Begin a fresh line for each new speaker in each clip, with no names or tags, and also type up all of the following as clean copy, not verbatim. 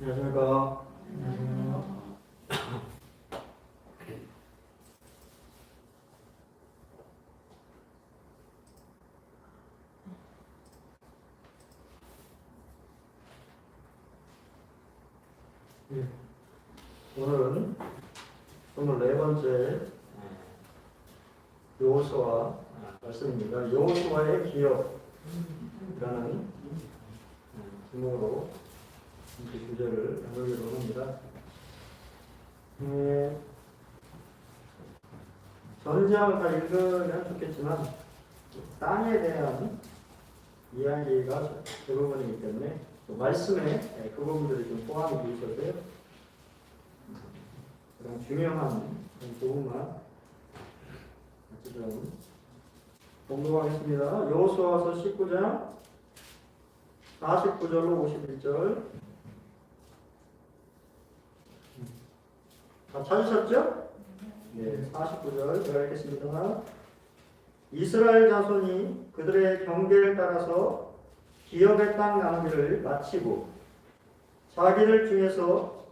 안녕하십니까. 오늘은 24번째 여호수아 말씀입니다. 여호수아의 기업이라는 제목으로 이 주제를 나누기로 합니다. 전장을 다 읽으면 좋겠지만 땅에 대한 이야기가 대부분이기 때문에 말씀에 그 부분들이 좀 포함이 되어 있어서요. 그런 중요한 부분만 같이 좀 공부하겠습니다. 여호수아서 19장 49절로 51절 다 찾으셨죠? 네, 49절 제가 읽겠습니다. 이스라엘 자손이 그들의 경계를 따라서 기업의 땅 나누기를 마치고 자기들 중에서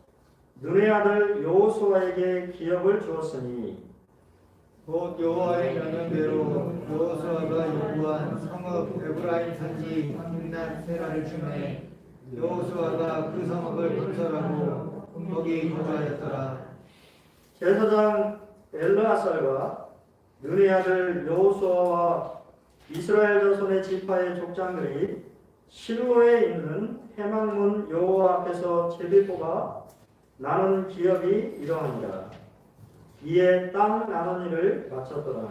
눈의 아들 여호수아에게 기업을 주었으니
곧 여호와의 명령대로 여호수아가 요구한 성읍 에브라임 산지 한낱 세라를 주매 여호수아가 그 성읍을 건설하고 거기 거주하였더라.
제사장 엘르아살과 눈의 아들 여호수아와 이스라엘 자손의 지파의 족장들이 실로에 있는 해망문 여호와 앞에서 제비 뽑아 나눈 기업이 이러하니라. 이에 땅 나눈 일을 마쳤더라.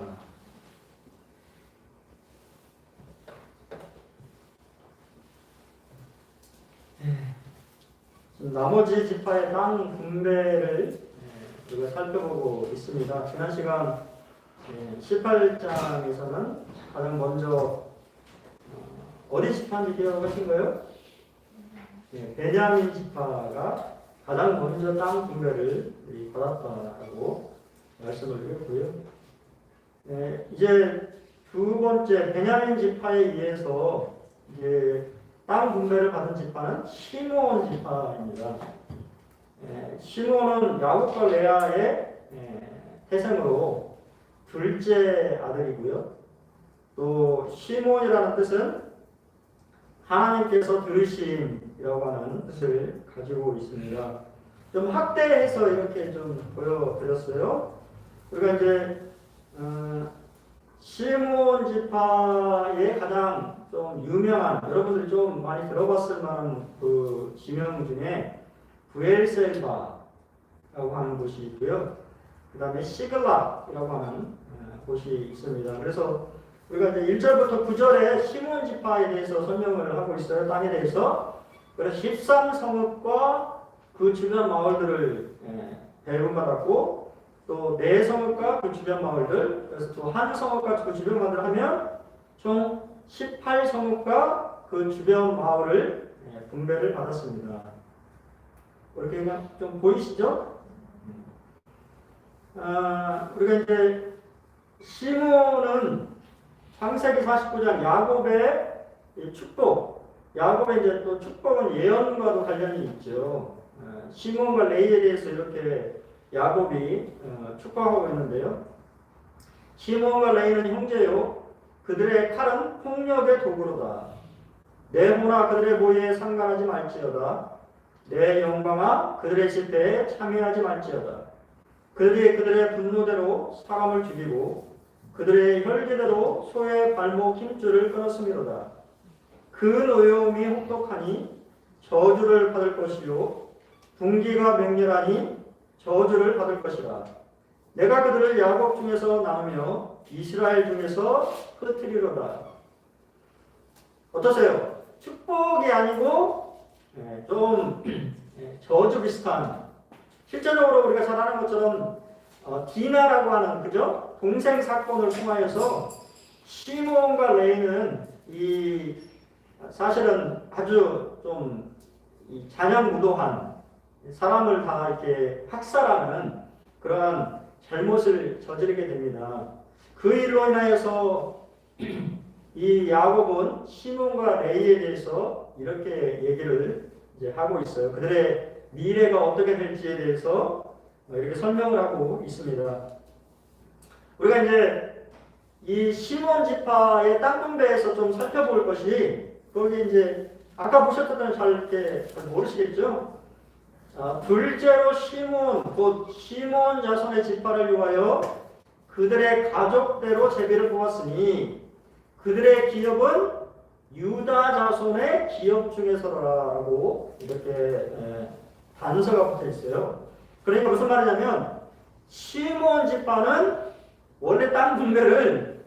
나머지 지파의 땅 분배를 우리가 살펴보고 있습니다. 지난 시간 18장에서는 가장 먼저 어디 지파인지 기억하신가요? 베냐민 지파가 가장 먼저 땅 분배를 받았다고 말씀을 드렸고요. 이제 두 번째 베냐민 지파에 의해서 이제 땅 분배를 받은 지파는 시므온 지파입니다. 시므온은 야곱과 레아의 태생으로 둘째 아들이고요. 또 시므온이라는 뜻은 하나님께서 들으심이라고 하는 뜻을 가지고 있습니다. 좀 확대해서 이렇게 좀 보여드렸어요. 우리가 이제 시므온 지파의 가장 좀 유명한, 여러분들이 좀 많이 들어봤을 만한 그 지명 중에 브엘셀바라고 하는 곳이 있고요. 그 다음에 시글락이라고 하는 곳이 있습니다. 그래서 우리가 이제 1절부터 9절에 시므온 지파에 대해서 설명을 하고 있어요. 땅에 대해서. 그래서 13성읍과 그 주변 마을들을 배분받았고, 또 4성읍과 그 주변 마을들, 그래서 또 한 성읍과 그 주변 마을들 하면 총 18성읍과 그 주변 마을을 분배를 받았습니다. 이렇게 그냥 좀 보이시죠? 우리가 이제 시므온은 창세기 49장 야곱의 축복, 야곱의 이제 또 축복은 예언과도 관련이 있죠. 시므온과 레이에 대해서 이렇게 야곱이 축복하고 있는데요. 시므온과 레이는 형제요, 그들의 칼은 폭력의 도구로다. 내 호나 그들의 모의에 상관하지 말지어다. 내 영광아 그들의 실패에 참여하지 말지어다. 그들의 분노대로 사람을 죽이고 그들의 혈기대로 소의 발목 힘줄을 끊었음이로다. 그 노여움이 혹독하니 저주를 받을 것이요 분기가 맹렬하니 저주를 받을 것이라. 내가 그들을 야곱 중에서 나누며 이스라엘 중에서 흩으리로다. 어떠세요? 축복이 아니고 좀 저주 비슷한, 실제적으로 우리가 잘 아는 것처럼 디나라고 하는, 그죠? 동생 사건을 통하여서 시므온과 레이는 이 사실은 아주 좀 잔향무도한, 사람을 다 이렇게 학살하는 그러한 잘못을 저지르게 됩니다. 그 일로 인하여서 이 야곱은 시몬과 레이에 대해서 이렇게 얘기를 이제 하고 있어요. 그들의 미래가 어떻게 될지에 대해서 이렇게 설명을 하고 있습니다. 우리가 이제 이 시몬 지파의 땅 분배에서 좀 살펴볼 것이 거기 이제 아까 보셨던 잘 이렇게 잘 모르시겠죠? 둘째로 시몬 곧 시몬 자손의 지파를 위하여 그들의 가족대로 제비를 뽑았으니 그들의 기업은 유다 자손의 기업 중에서라고 이렇게 단서가 붙어 있어요. 그러니까 무슨 말이냐면 시몬 지파는 원래 땅 분배를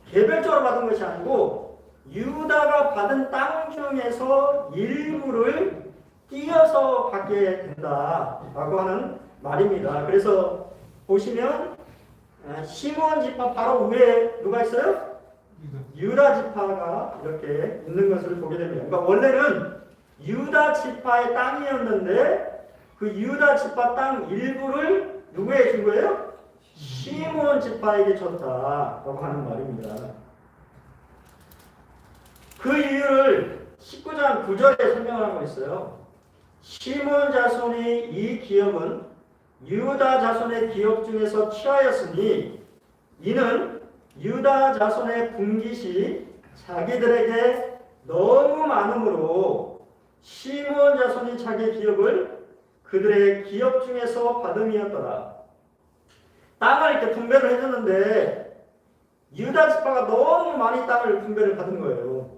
개별적으로 받은 것이 아니고 유다가 받은 땅 중에서 일부를 띄어서 받게 된다라고 하는 말입니다. 그래서 보시면 시몬 지파 바로 위에 누가 있어요? 유다 지파가 이렇게 있는 것을 보게 됩니다. 그러니까 원래는 유다 지파의 땅이었는데 그 유다 지파 땅 일부를 누구에게 준 거예요? 시몬 지파에게 줬다라고 하는 말입니다. 그 이유를 19장 9절에 설명을 하고 있어요. 시몬 자손이 이 기업은 유다 자손의 기업 중에서 취하였으니 이는 유다 자손의 분깃이 자기들에게 너무 많으므로 시몬 자손이 자기 기업을 그들의 기업 중에서 받음이었더라. 땅을 이렇게 분배를 해줬는데 유다 지파가 너무 많이 땅을 분배를 받은 거예요.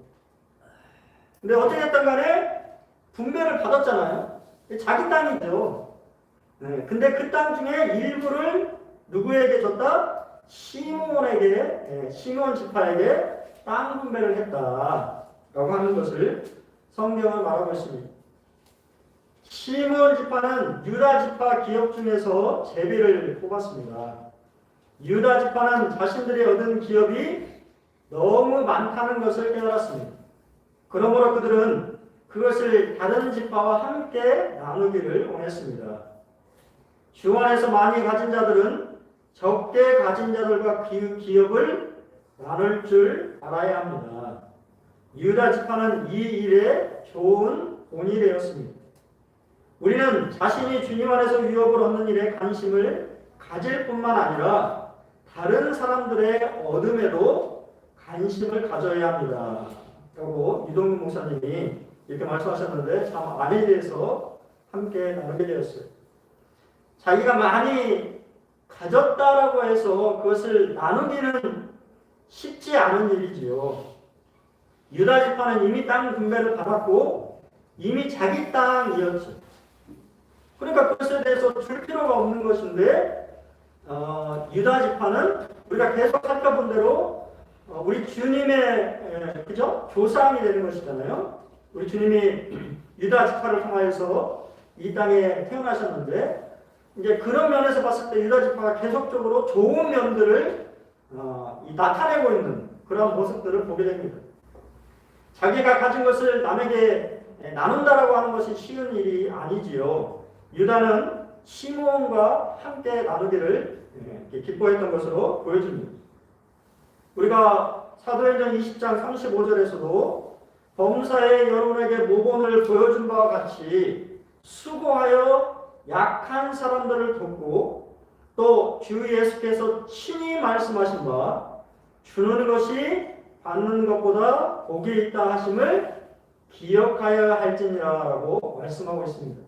근데 어떻게 됐든 간에 분배를 받았잖아요. 자기 땅이죠. 근데 그 땅 중에 일부를 누구에게 줬다? 시몬에게, 시몬 지파에게 땅 분배를 했다라고 하는 것을 성경은 말하고 있습니다. 시몬 지파는 유다 지파 기업 중에서 제비를 뽑았습니다. 유다 지파는 자신들이 얻은 기업이 너무 많다는 것을 깨달았습니다. 그러므로 그들은 그것을 다른 지파와 함께 나누기를 원했습니다. 주 안에서 많이 가진 자들은 적게 가진 자들과 기업을 나눌 줄 알아야 합니다. 유다 지파는 이 일에 좋은 본이 되었습니다. 우리는 자신이 주님 안에서 유업을 얻는 일에 관심을 가질 뿐만 아니라 다른 사람들의 얻음에도 관심을 가져야 합니다. 라고 유동근 목사님이 이렇게 말씀하셨는데 참 안에 대해서 함께 나누게 되었어요. 자기가 많이 가졌다라고 해서 그것을 나누기는 쉽지 않은 일이지요. 유다 지파는 이미 땅 분배를 받았고 이미 자기 땅이었죠. 그러니까 그것에 대해서 줄 필요가 없는 것인데 유다 지파는 우리가 계속 살펴본 대로 우리 주님의 그죠? 조상이 되는 것이잖아요. 우리 주님이 유다 지파를 통하여서 이 땅에 태어나셨는데 이제 그런 면에서 봤을 때 유다 지파가 계속적으로 좋은 면들을 나타내고 있는 그런 모습들을 보게 됩니다. 자기가 가진 것을 남에게 나눈다라고 하는 것이 쉬운 일이 아니지요. 유다는 시몬과 함께 나누기를 기뻐했던 것으로 보여집니다. 우리가 사도행전 20장 35절에서도 범사에 여러분에게 모범을 보여준 바와 같이 수고하여 약한 사람들을 돕고 또 주 예수께서 친히 말씀하신 바 주는 것이 받는 것보다 복이 있다 하심을 기억하여야 할지니라라고 말씀하고 있습니다.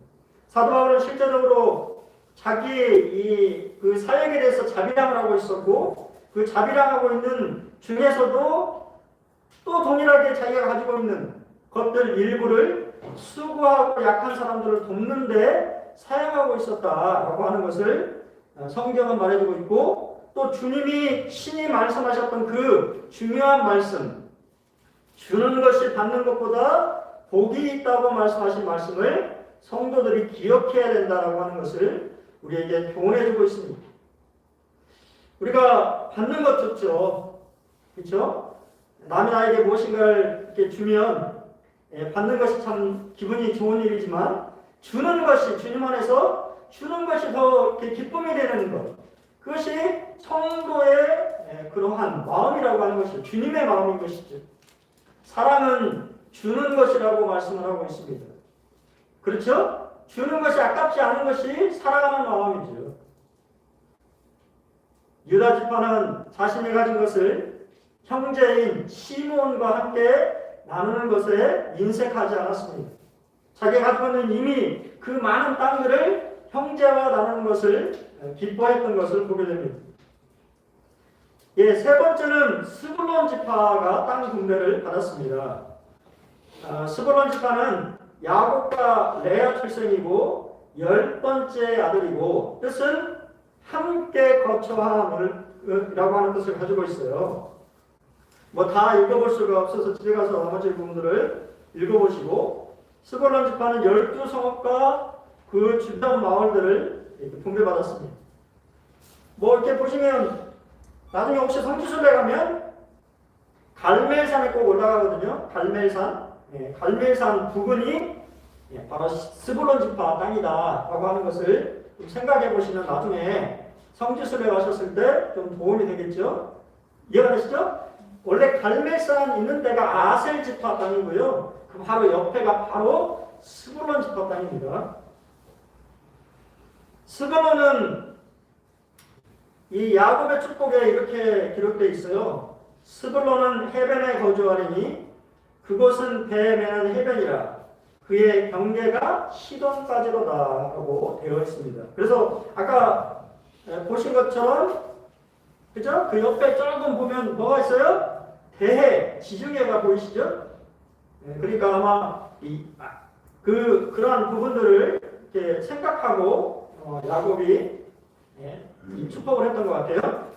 사도 바울은 실제적으로 자기 그 사역에 대해서 자비랑을 하고 있었고 그 자비랑하고 있는 중에서도 또 동일하게 자기가 가지고 있는 것들 일부를 수고하고 약한 사람들을 돕는데 사용하고 있었다라고 하는 것을 성경은 말해주고 있고 또 주님이 친히 말씀하셨던 그 중요한 말씀 주는 것이 받는 것보다 복이 있다고 말씀하신 말씀을 성도들이 기억해야 된다라고 하는 것을 우리에게 교훈해주고 있습니다. 우리가 받는 것 좋죠. 그렇죠? 남이 나에게 무엇인가를 이렇게 주면 받는 것이 참 기분이 좋은 일이지만 주는 것이 주님 안에서 주는 것이 더 기쁨이 되는 것. 그것이 성도의 그러한 마음이라고 하는 것이죠. 주님의 마음인 것이죠. 사랑은 주는 것이라고 말씀을 하고 있습니다. 그렇죠? 주는 것이 아깝지 않은 것이 사랑하는 마음이죠. 유다 지파는 자신이 가진 것을 형제인 시몬과 함께 나누는 것에 인색하지 않았습니다. 자기가 가지고 있는 이미 그 많은 땅들을 형제와 나누는 것을 기뻐했던 것을 보게 됩니다. 예, 세 번째는 스불론 지파가 땅 분배를 받았습니다. 스불론 지파는 야곱과 레아 출생이고 10번째 아들이고 뜻은 함께 거처함이라고 하는 뜻을 가지고 있어요. 뭐 다 읽어볼 수가 없어서 집에 가서 나머지 부분들을 읽어보시고 스불론 지파는 12성읍과 그 주변 마을들을 이렇게 분배받았습니다. 뭐 이렇게 보시면 나중에 혹시 성지순례 가면 갈멜산에 꼭 올라가거든요. 갈멜산. 갈멜산 부근이 바로 스불론 지파 땅이다라고 하는 것을 좀 생각해 보시면 나중에 성지순례 가셨을 때 좀 도움이 되겠죠. 이해가 되시죠? 원래 갈멜산 있는 데가 아셀 지파 땅이고요. 그 바로 옆에가 바로 스불론 지파 땅입니다. 스불론은 이 야곱의 축복에 이렇게 기록되어 있어요. 스불론은 해변에 거주하리니 그곳은 배 매는 해변이라 그의 경계가 시돈까지로다라고 되어 있습니다. 그래서 아까 보신 것처럼 그죠? 그 옆에 조금 보면 뭐가 있어요? 대해, 지중해가 보이시죠? 그러니까 아마 그러한 부분들을 이렇게 생각하고 야곱이 이 축복을 했던 것 같아요.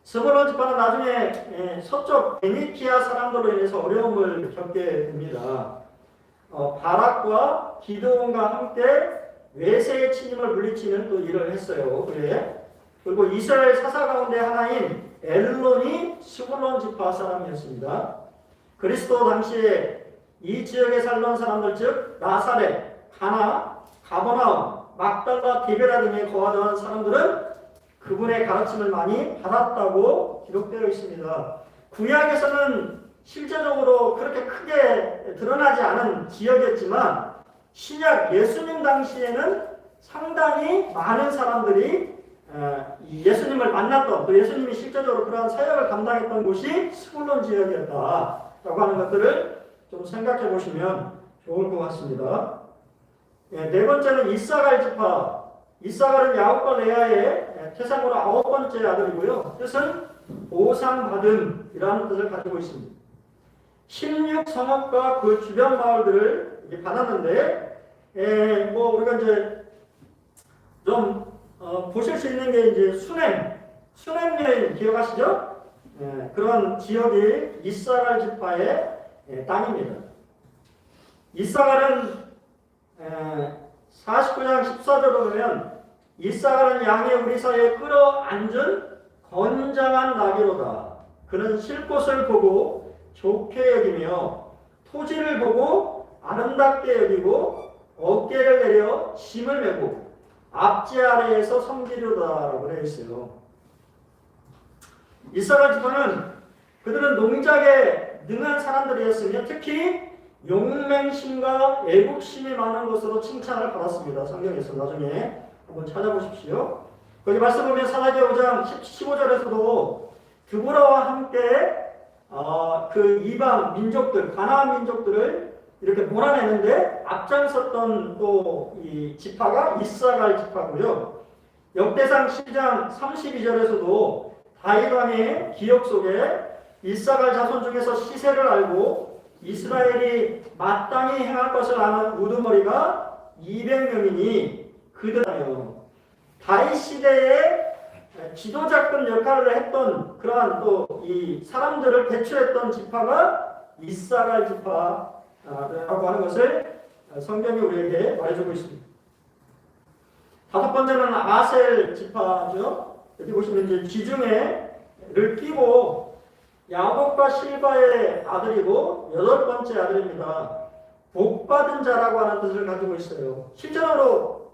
스불론 지파는 나중에 서쪽 베니키아 사람들로 인해서 어려움을 겪게 됩니다. 바락과 기드온과 함께 외세의 침입을 물리치는 또 일을 했어요. 그래. 그리고 이스라엘 사사 가운데 하나인 엘론이 스불론 지파 사람이었습니다. 그리스도 당시에 이 지역에 살던 사람들 즉 나사렛, 가나, 가버나움, 막달라, 디베라 등에 거하던 사람들은 그분의 가르침을 많이 받았다고 기록되어 있습니다. 구약에서는 실제적으로 그렇게 크게 드러나지 않은 지역이었지만 신약 예수님 당시에는 상당히 많은 사람들이 예수님을 만났던 또 예수님이 실제적으로 그러한 사역을 감당했던 곳이 스불론 지역이었다라고 하는 것들을 좀 생각해 보시면 좋을 것 같습니다. 네 번째는 이사갈 지파. 이사갈은 야곱과 레아의 태생으로 9번째 아들이고요. 뜻은 보상받음이라는 뜻을 가지고 있습니다. 16성읍과 그 주변 마을들을 받았는데, 뭐 우리가 이제 좀 보실 수 있는 게 이제 수냄 여인 기억하시죠? 그런 지역이 이사갈 지파의 땅입니다. 이사갈은 49장 14절로 보면 이사갈은 양의 우리사에 끌어앉은 건장한 나귀로다. 그는 쉴 곳을 보고 좋게 여기며 토지를 보고 아름답게 여기고 어깨를 내려 짐을 메고 앞지 아래에서 섬기려다라고 되어 있어요. 이사갈 지파는 그들은 농작에 능한 사람들이었으며 특히 용맹심과 애국심이 많은 것으로 칭찬을 받았습니다. 성경에서 나중에 한번 찾아보십시오. 거기 말씀 보면 사사기 5장 15절에서도 드보라와 함께 그 이방 민족들, 가나안 민족들을 이렇게 몰아내는데 앞장섰던 또 이 지파가 이사갈 지파고요. 역대상 10장 32절에서도 다윗 왕의 기억 속에 이사갈 자손 중에서 시세를 알고 이스라엘이 마땅히 행할 것을 아는 우두머리가 200명이니 그들하여 다윗 시대에 지도자급 역할을 했던 그러한 또 이 사람들을 배출했던 지파가 이사갈 지파라고 하는 것을 성경이 우리에게 말해주고 있습니다. 다섯 번째는 아셀 지파죠. 여기 보시면 이제 지중해를 끼고 야곱과 실바의 아들이고 8번째 아들입니다. 복받은 자라고 하는 뜻을 가지고 있어요. 실제로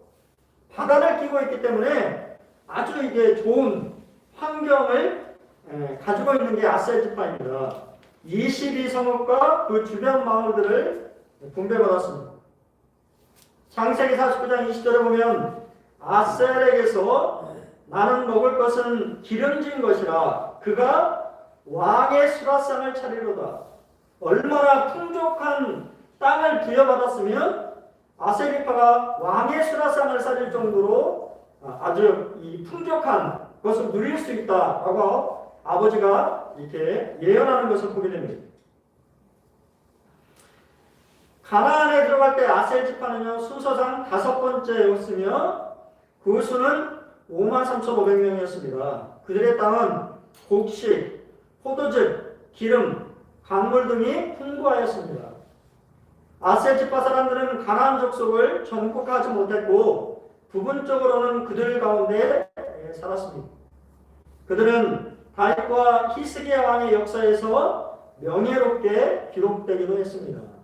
바다를 끼고 있기 때문에 아주 이게 좋은 환경을 가지고 있는 게 아셀 지파입니다. 22성읍과 그 주변 마을들을 분배받았습니다. 창세기 49장 20절에 보면 아셀에게서 나는 먹을 것은 기름진 것이라 그가 왕의 수라상을 차리로다. 얼마나 풍족한 땅을 부여받았으면 아셀리파가 왕의 수라상을 차릴 정도로 아주 이 풍족한 것을 누릴 수 있다라고 아버지가 이렇게 예언하는 것을 보게 됩니다. 가나안에 들어갈 때 아셀 지파는요 순서상 5번째였으며 그 수는 53,500명이었습니다. 그들의 땅은 곡식, 포도즙, 기름, 강물 등이 풍부하였습니다. 아셀 지파 사람들은 가나안 족속을 정복하지 못했고 부분적으로는 그들 가운데 살았습니다. 그들은 다윗과 히스기야 왕의 역사에서 명예롭게 기록되기도 했습니다.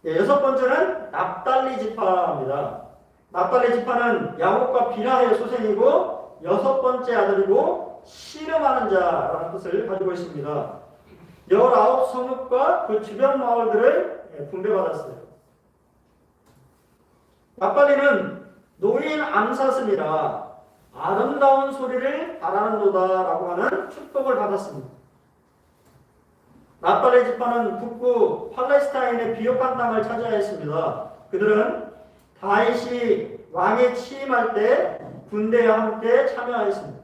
여섯 번째는 납달리 지파입니다. 납달리 지파는 야곱과 비라의 소생이고 여섯 번째 아들이고 씨름하는 자라는 뜻을 가지고 있습니다. 19성읍과 그 주변 마을들을 분배받았어요. 납달리는 노인 암사슴이라 아름다운 소리를 바라는도다라고 하는 축복을 받았습니다. 납달리 지파는 북부 팔레스타인의 비옥한 땅을 차지하였습니다. 그들은 다윗이 왕에 취임할 때 군대와 함께 참여하였습니다.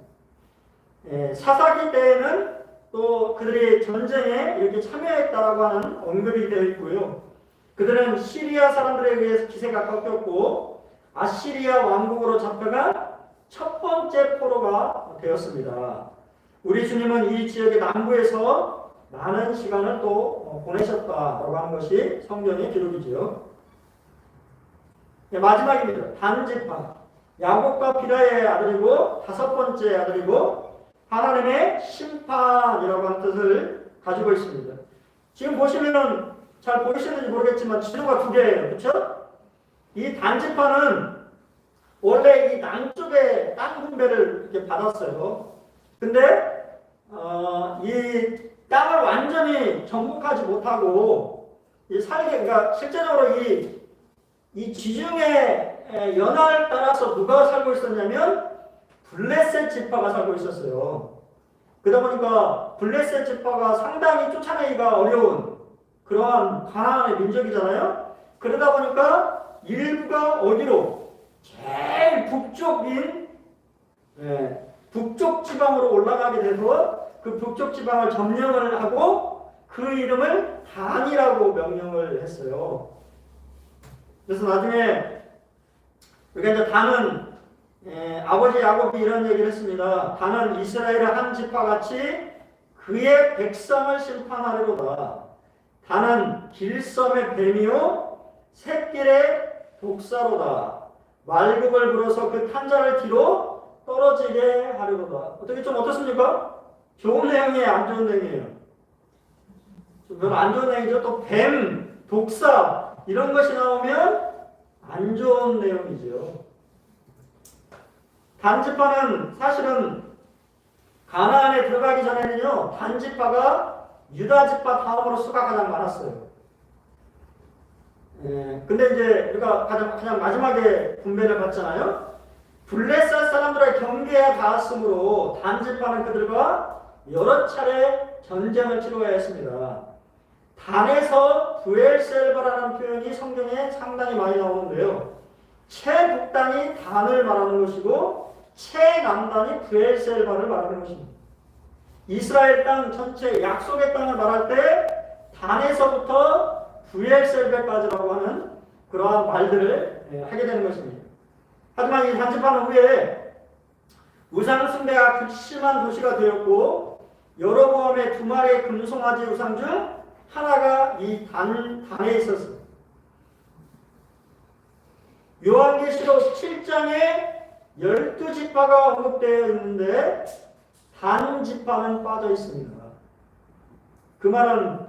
사사기 때에는 또 그들이 전쟁에 이렇게 참여했다라고 하는 언급이 되어 있고요. 그들은 시리아 사람들에 의해서 기세가 꺾였고 아시리아 왕국으로 잡혀간 첫 번째 포로가 되었습니다. 우리 주님은 이 지역의 남부에서 많은 시간을 또 보내셨다라고 하는 것이 성경의 기록이지요. 마지막입니다. 단지파. 야곱과 비라의 아들이고 5번째 아들이고 하나님의 심판이라고 하는 뜻을 가지고 있습니다. 지금 보시면은 잘 보이시는지 모르겠지만 지도가 2개예요. 그렇죠? 이 단지파는 원래 이 남쪽에 땅 분배를 이렇게 받았어요. 근데 이 땅을 완전히 정복하지 못하고 그러니까 실제적으로 이 지중해 연화를 따라서 누가 살고 있었냐면 블레셋 지파가 살고 있었어요. 그러다 보니까 블레셋 지파가 상당히 쫓아내기가 어려운 그러한 가나안의 민족이잖아요. 그러다 보니까 일부가 어디로? 제일 북쪽인 북쪽 지방으로 올라가게 돼서 그 북쪽 지방을 점령을 하고 그 이름을 단이라고 명령을 했어요. 그래서 나중에 우리가 이제 단은 아버지 야곱이 이런 얘기를 했습니다. 단은 이스라엘의 한 지파같이 그의 백성을 심판하리로다. 단은 길섬의 뱀이요 샛길의 독사로다. 말굽을 불어서 그 탄자를 뒤로 떨어지게 하리로다. 어떻게 좀 어떻습니까? 좋은 내용이에요, 안 좋은 내용이에요? 별로 안 좋은 내용이죠. 또 뱀, 독사 이런 것이 나오면 안 좋은 내용이죠. 단지파는 사실은 가나안에 들어가기 전에는요, 단지파가 유다지파 다음으로 수가 가장 많았어요. 근데 이제 우리가 가장 마지막에 분배를 받잖아요. 블레셋 사람들의 경계에 닿았으므로 단지파는 그들과 여러 차례 전쟁을 치러야 했습니다. 단에서 부엘셀바라는 표현이 성경에 상당히 많이 나오는데요. 최북단이 단을 말하는 것이고 최남단이 부엘셀바를 말하는 것입니다. 이스라엘 땅 전체 약속의 땅을 말할 때 단에서부터 부엘셀바까지라고 하는 그러한 말들을 하게 되는 것입니다. 하지만 이 단지파는 후에 우상 숭배가 극심한 도시가 되었고 여로보암의 2마리의 금송아지 우상 중 하나가 이 단에 있었습니다. 요한계시록 7장에 12지파가 언급되어 있는데 단지파는 빠져 있습니다. 그 말은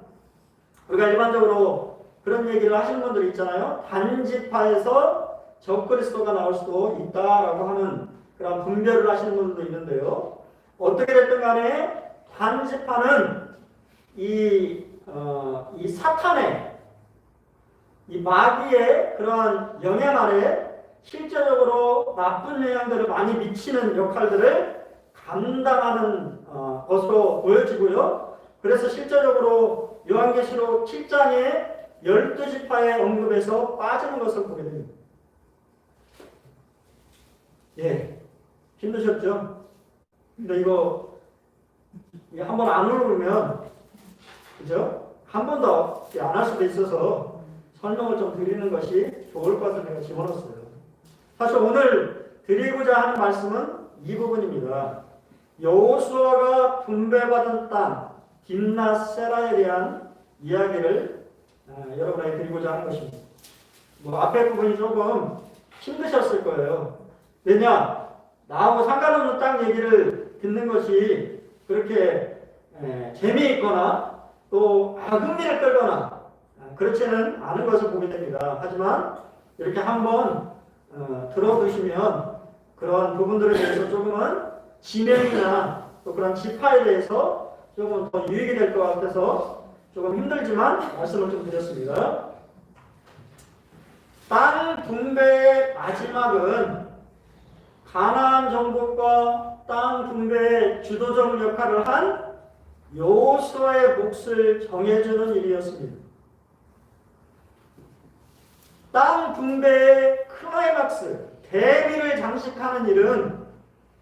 우리가 일반적으로 그런 얘기를 하시는 분들이 있잖아요. 단지파에서 적그리스도가 나올 수도 있다라고 하는 그런 분별을 하시는 분들도 있는데요. 어떻게 됐든 간에 단지파는 이 사탄의 이 마귀의 그러한 영향 아래 실제적으로 나쁜 영향들을 많이 미치는 역할들을 감당하는 것으로 보여지고요. 그래서 실제적으로 요한계시록 7장에 12지파의 언급에서 빠지는 것을 보게 됩니다. 예, 힘드셨죠? 근데 이거 한번 안 오르면, 그죠? 한 번 더 안 할 수도 있어서 설명을 좀 드리는 것이 좋을 것 같아서 제가 집어넣었어요. 사실 오늘 드리고자 하는 말씀은 이 부분입니다. 여호수아가 분배받은 땅 딥낫세라에 대한 이야기를 여러분에게 드리고자 하는 것입니다. 뭐 앞에 부분이 조금 힘드셨을 거예요. 왜냐? 나하고 상관없는 땅 얘기를 듣는 것이 그렇게 재미있거나 또 흥미를 끌거나 그렇지는 않은 것을 보게 됩니다. 하지만 이렇게 한번 들어두시면 그런 부분들에 대해서 조금은 지명이나 또 그런 지파에 대해서 조금 더 유익이 될 것 같아서 조금 힘들지만 말씀을 좀 드렸습니다. 땅 분배의 마지막은 가나안 정복과 땅 분배의 주도적 역할을 한 여호수아의 몫을 정해주는 일이었습니다. 땅 분배의 클라이막스, 대비를 장식하는 일은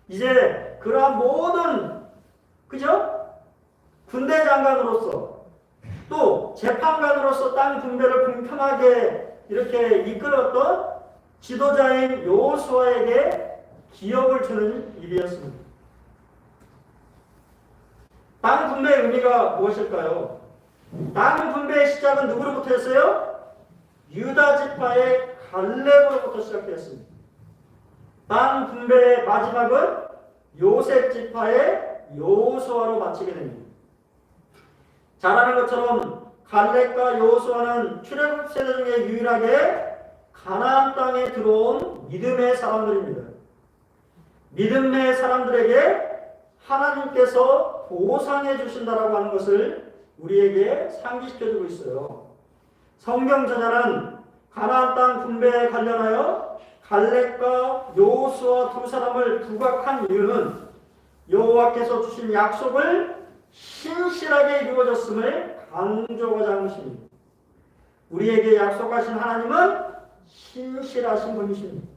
이제 그러한 모든, 그죠? 군대 장관으로서 또 재판관으로서 땅 분배를 공평하게 이렇게 이끌었던 지도자인 여호수아에게 기업을 주는 일이었습니다. 땅 분배의 의미가 무엇일까요? 땅 분배의 시작은 누구로부터 했어요? 유다 지파의 갈렙으로부터 시작되었습니다. 땅 분배의 마지막은 요셉 지파의 여호수아로 마치게 됩니다. 잘 아는 것처럼 갈렙과 여호수아는 출애굽 세대 중에 유일하게 가나안 땅에 들어온 믿음의 사람들입니다. 믿음의 사람들에게 하나님께서 보상해 주신다라고 하는 것을 우리에게 상기시켜주고 있어요. 성경 저자는 가나안 땅 분배에 관련하여 갈렙과 여호수아 두 사람을 부각한 이유는 여호와께서 주신 약속을 신실하게 이루어졌음을 강조하고자 하는 것입니다. 우리에게 약속하신 하나님은 신실하신 분이십니다.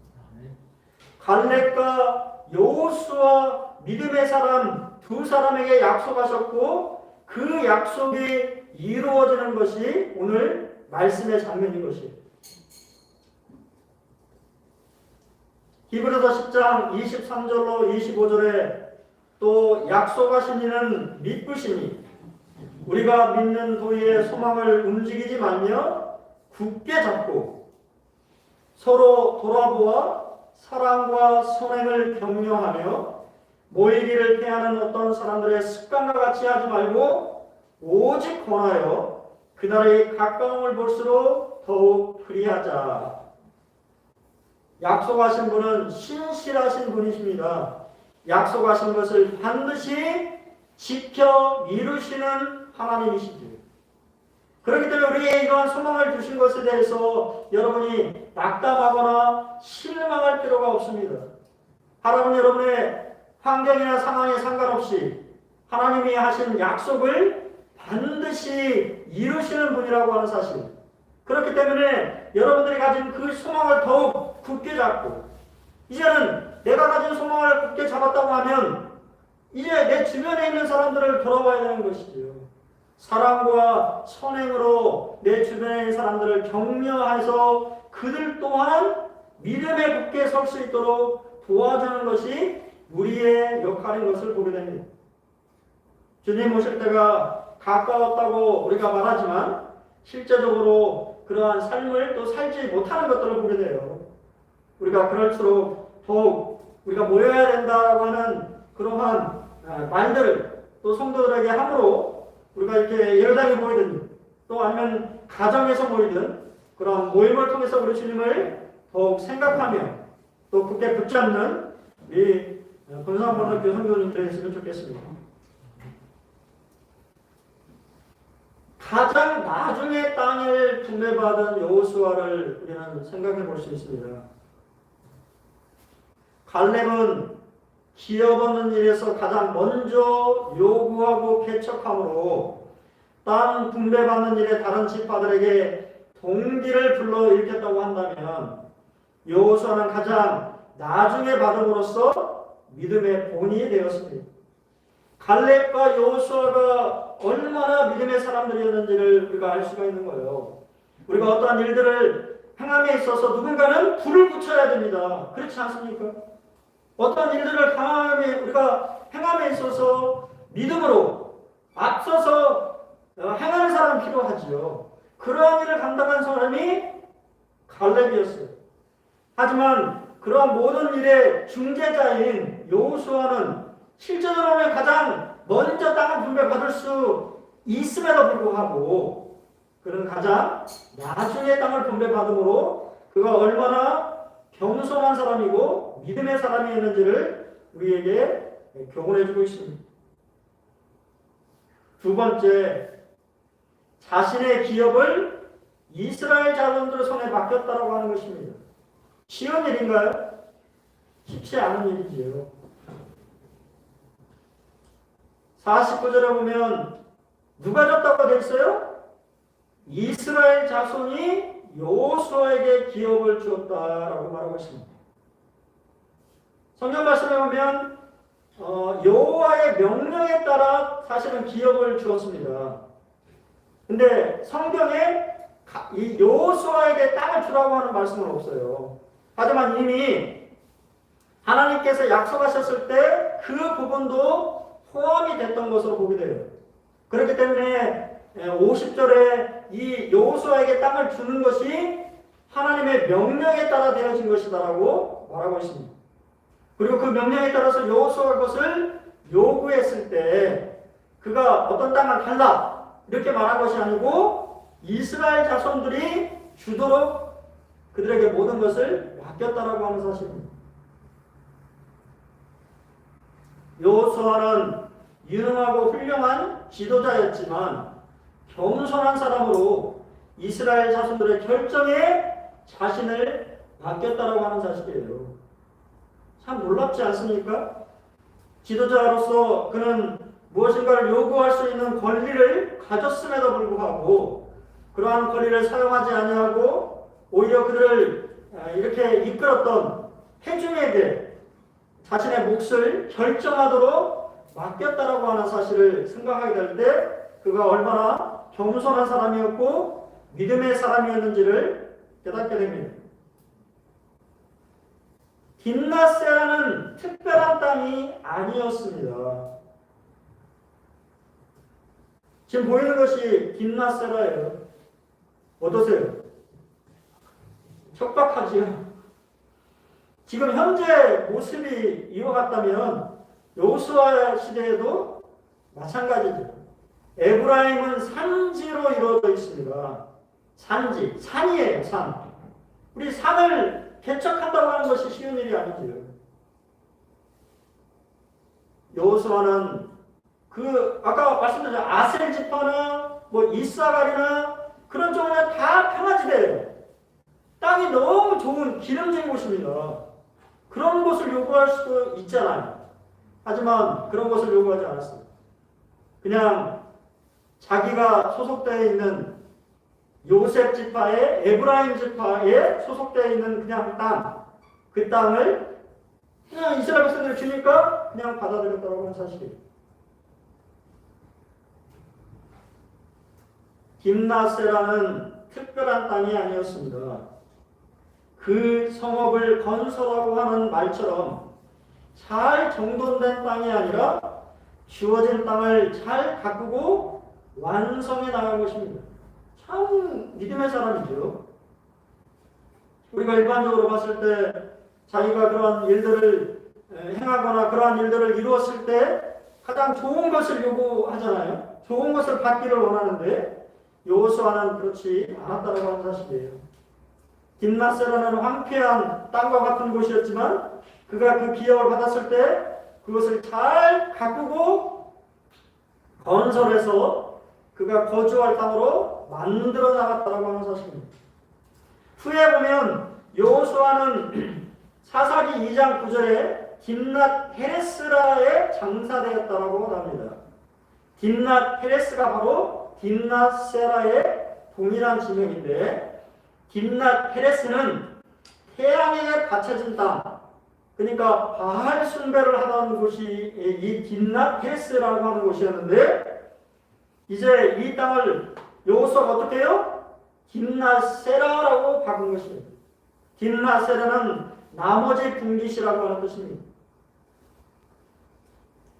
갈렙과 여호수아 믿음의 사람 두 사람에게 약속하셨고 그 약속이 이루어지는 것이 오늘 말씀의 장면인 것이에요. 히브리서 10장 23절로 25절에 또 약속하신 이는 믿으시니 우리가 믿는 도리의 소망을 움직이지 말며 굳게 잡고 서로 돌아보아 사랑과 선행을 격려하며 모이기를 피하는 어떤 사람들의 습관과 같이 하지 말고 오직 권하여 그날의 가까움을 볼수록 더욱 그리하자. 약속하신 분은 신실하신 분이십니다. 약속하신 것을 반드시 지켜 이루시는 하나님이시죠. 그렇기 때문에 우리에게 이러한 소망을 주신 것에 대해서 여러분이 낙담하거나 실망할 필요가 없습니다. 하나님은 여러분의 환경이나 상황에 상관없이 하나님이 하신 약속을 반드시 이루시는 분이라고 하는 사실. 그렇기 때문에 여러분들이 가진 그 소망을 더욱 굳게 잡고 이제는 내가 가진 소망을 굳게 잡았다고 하면 이제 내 주변에 있는 사람들을 돌아봐야 되는 것이지요. 사랑과 선행으로 내 주변에 있는 사람들을 격려해서 그들 또한 믿음에 굳게 설 수 있도록 도와주는 것이 우리의 역할인 것을 보게 됩니다. 주님 오실 때가 가까웠다고 우리가 말하지만 실제적으로 그러한 삶을 또 살지 못하는 것들을 보게 돼요. 우리가 그럴수록 더욱 우리가 모여야 된다고 하는 그러한 말들을 또 성도들에게 함으로 우리가 이렇게 예배당에 모이든 또 아니면 가정에서 모이든 그런 모임을 통해서 우리 주님을 더욱 생각하며 또 굳게 붙잡는 이 본산고등학교 성도님들이 있으면 좋겠습니다. 가장 나중에 땅을 분배받은 여호수아를 우리는 생각해 볼 수 있습니다. 갈렙은 기업 얻는 일에서 가장 먼저 요구하고 개척함으로 땅 분배받는 일에 다른 지파들에게 동기를 불러일으켰다고 한다면 여호수아는 가장 나중에 받음으로써 믿음의 본이 되었습니다. 갈렙과 여호수아가 얼마나 믿음의 사람들이었는지를 우리가 알 수가 있는 거예요. 우리가 어떠한 일들을 행함에 있어서 누군가는 불을 붙여야 됩니다. 그렇지 않습니까? 어떠한 일들을 우리가 행함에 있어서 믿음으로 앞서서 행하는 사람이 필요하지요. 그러한 일을 감당한 사람이 갈렙이었어요. 하지만 그러한 모든 일의 중재자인 여호수아는 실제로는 가장 먼저 땅을 분배받을 수 있음에도 불구하고 그는 가장 나중에 땅을 분배받음으로 그가 얼마나 겸손한 사람이고 믿음의 사람이었는지를 우리에게 교훈해주고 있습니다. 두 번째, 자신의 기업을 이스라엘 자손들 손에 맡겼다라고 하는 것입니다. 쉬운 일인가요? 쉽지 않은 일이지요. 49절에 보면 누가 줬다고 되어 있어요? 이스라엘 자손이 여호수아에게 기업을 주었다라고 말하고 있습니다. 성경 말씀에 보면 여호와의 명령에 따라 사실은 기업을 주었습니다. 근데 성경에 이 여호수아에게 땅을 주라고 하는 말씀은 없어요. 하지만 이미 하나님께서 약속하셨을 때 그 부분도 포함이 됐던 것으로 보게 돼요. 그렇기 때문에 50절에 이 여호수아에게 땅을 주는 것이 하나님의 명령에 따라 되어진 것이다라고 말하고 있습니다. 그리고 그 명령에 따라서 여호수아가 그것을 요구했을 때 그가 어떤 땅을 달라 이렇게 말한 것이 아니고 이스라엘 자손들이 주도록 그들에게 모든 것을 맡겼다라고 하는 사실입니다. 여호수아는 유능하고 훌륭한 지도자였지만 겸손한 사람으로 이스라엘 자손들의 결정에 자신을 맡겼다라고 하는 사실이에요. 참 놀랍지 않습니까? 지도자로서 그는 무엇인가를 요구할 수 있는 권리를 가졌음에도 불구하고 그러한 권리를 사용하지 아니하고 오히려 그들을 이렇게 이끌었던 회중에게 자신의 몫을 결정하도록 맡겼다라고 하는 사실을 생각하게 될 때 그가 얼마나 겸손한 사람이었고 믿음의 사람이었는지를 깨닫게 됩니다. 딥나세라는 특별한 땅이 아니었습니다. 지금 보이는 것이 딥나세라예요. 어떠세요? 척박하지요? 지금 현재 모습이 이와 같다면 여호수아 시대에도 마찬가지죠. 에브라임은 산지로 이루어져 있습니다. 산지, 산이에요, 산. 우리 산을 개척한다고 하는 것이 쉬운 일이 아니지요. 여호수아는 아까 말씀드린 아셀 지파나 이사갈이나 그런 쪽은 다 평화지대예요. 땅이 너무 좋은 기름진 곳입니다. 그런 곳을 요구할 수도 있잖아요. 하지만 그런 것을 요구하지 않았습니다. 그냥 자기가 소속되어 있는 요셉 지파의 에브라임 지파에 소속되어 있는 그냥 땅, 그 땅을 그냥 이스라엘 백성들이 주니까 그냥 받아들였다고 하는 사실이에요. 딥나세라는 특별한 땅이 아니었습니다. 그 성읍을 건설하고 하는 말처럼 잘 정돈된 땅이 아니라 주어진 땅을 잘 가꾸고 완성해 나간 것입니다. 참 믿음의 사람이죠. 우리가 일반적으로 봤을 때 자기가 그러한 일들을 행하거나 그러한 일들을 이루었을 때 가장 좋은 것을 요구하잖아요. 좋은 것을 받기를 원하는데 여호수아는 그렇지 않았다고 하는 사실이에요. 딥나세라는 황폐한 땅과 같은 곳이었지만 그가 그 기업을 받았을 때 그것을 잘 가꾸고 건설해서 그가 거주할 땅으로 만들어 나갔다라고 하는 사실입니다. 후에 보면 여호수아는 사사기 2장 9절에 딥낫 헤레스라에 장사되었다라고 합니다. 딥낫 헤레스가 바로 딥낫 세라의 동일한 지명인데, 딥낫 헤레스는 태양에게 바쳐진 땅, 그러니까 바알 숭배를 하던 곳이 이 딥낫 헤레스라고 하는 곳이었는데, 이제 이 땅을 여호수아가 어떻게 해요? 딥낫 세라라고 바꾼 것이에요. 딥낫 세라는 나머지 분깃이라고 하는 뜻입니다.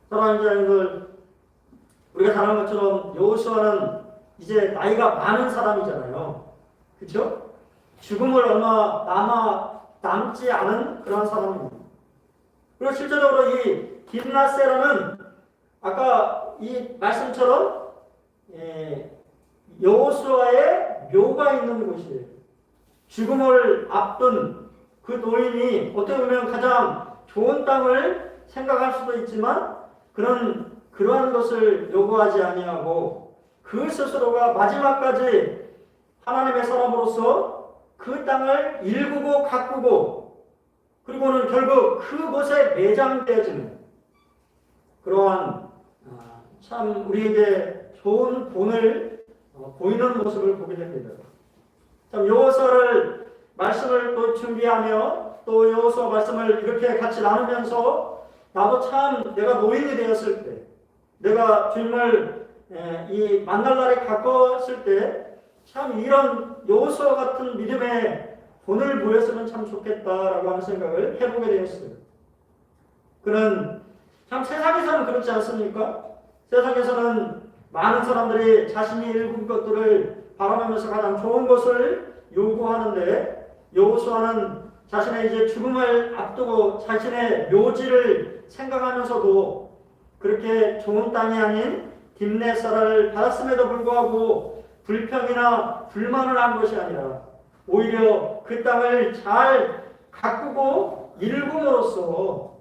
사랑하는 자녀들, 우리가 잘 아는 것처럼 여호수아는 이제 나이가 많은 사람이잖아요. 그렇죠? 죽음을 얼마 남지 않은 그런 사람입니다. 그리고 실제적으로 이 딥낫세라는 아까 이 말씀처럼 여호수아의 묘가 있는 곳이에요. 죽음을 앞둔 그 노인이 어떻게 보면 가장 좋은 땅을 생각할 수도 있지만 그러한 것을 요구하지 아니하고 그 스스로가 마지막까지 하나님의 사람으로서 그 땅을 일구고 가꾸고 그리고는 결국 그곳에 매장되어지는 그러한 참 우리에게 좋은 본을 보이는 모습을 보게 됩니다. 참 여호수아를 말씀을 또 준비하며 또 여호수아 말씀을 이렇게 같이 나누면서 나도 참 내가 노인이 되었을 때 내가 주님을 이 만날 날에 가까웠을 때 참 이런 여호수아 같은 믿음의 본을 보였으면 참 좋겠다라고 하는 생각을 해보게 되었어요. 그는 참 세상에서는 그렇지 않습니까? 세상에서는 많은 사람들이 자신이 읽은 것들을 바라보면서 가장 좋은 것을 요구하는데 여호수아는 자신의 이제 죽음을 앞두고 자신의 묘지를 생각하면서도 그렇게 좋은 땅이 아닌 딥낫세라를 받았음에도 불구하고 불평이나 불만을 한 것이 아니라 오히려 그 땅을 잘 가꾸고 일금으로써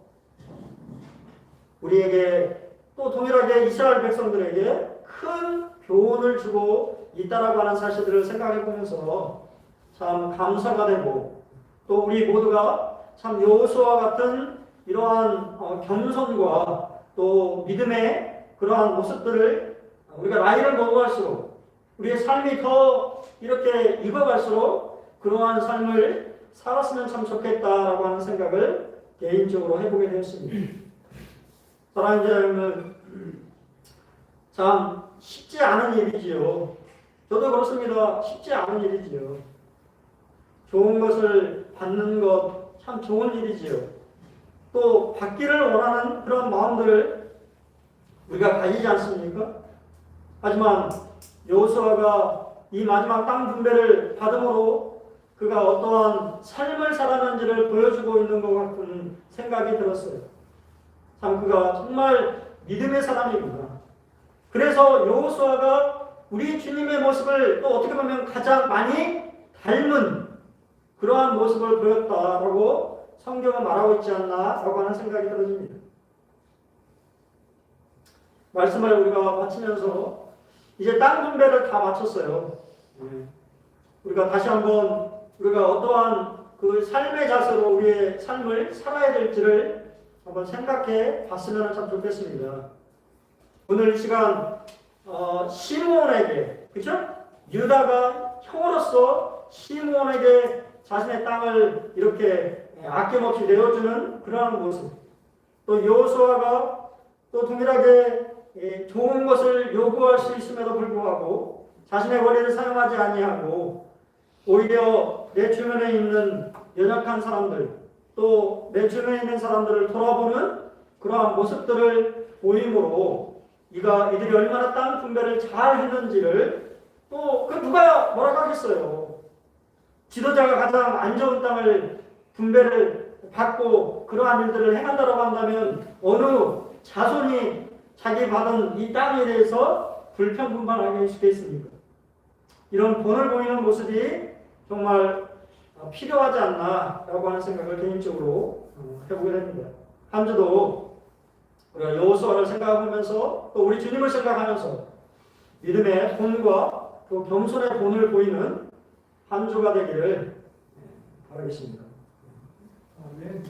우리에게 또 동일하게 이스라엘 백성들에게 큰 교훈을 주고 있다라고 하는 사실들을 생각해 보면서 참 감사가 되고 또 우리 모두가 참 여호수아 같은 이러한 겸손과 또 믿음의 그러한 모습들을 우리가 나이를 먹어갈수록 우리의 삶이 더 이렇게 익어갈수록 그러한 삶을 살았으면 참 좋겠다라고 하는 생각을 개인적으로 해보게 되었습니다. 사랑하는 여러분, 참 쉽지 않은 일이지요. 저도 그렇습니다. 쉽지 않은 일이지요. 좋은 것을 받는 것 참 좋은 일이지요. 또 받기를 원하는 그런 마음들을 우리가 가지지 않습니까? 하지만 여호수아가 이 마지막 땅 분배를 받음으로 그가 어떠한 삶을 살았는지를 보여주고 있는 것 같은 생각이 들었어요. 참 그가 정말 믿음의 사람이구나. 그래서 여호수아가 우리 주님의 모습을 또 어떻게 보면 가장 많이 닮은 그러한 모습을 보였다라고 성경은 말하고 있지 않나라고 하는 생각이 들어집니다. 말씀을 우리가 마치면서 이제 땅 분배를 다 마쳤어요. 우리가 다시 한번 우리가 어떠한 그 삶의 자세로 우리의 삶을 살아야 될지를 한번 생각해 봤으면 참 좋겠습니다. 오늘 이 시간 시므온에게, 그렇죠? 유다가 형으로서 시므온에게 자신의 땅을 이렇게 아낌없이 내어주는 그러한 모습, 또 여호수아가 또 동일하게 좋은 것을 요구할 수 있음에도 불구하고 자신의 권리를 사용하지 아니하고 오히려 내 주변에 있는 연약한 사람들, 또 내 주변에 있는 사람들을 돌아보는 그러한 모습들을 보임으로 이들이 얼마나 땅 분배를 잘 했는지를 또 누가 뭐라고 하겠어요. 지도자가 가장 안 좋은 땅을 분배를 받고 그러한 일들을 행한다고 한다면 어느 자손이 자기 받은 이 땅에 대해서 불평분반하게 해주겠습니까? 이런 본을 보이는 모습이 정말 필요하지 않나라고 하는 생각을 개인적으로 해보게 됩니다. 한 주도 우리가 여호수아를 생각하면서 또 우리 주님을 생각하면서 믿음의 본과 또 겸손의 본을 보이는 한 주가 되기를 바라겠습니다.
아멘.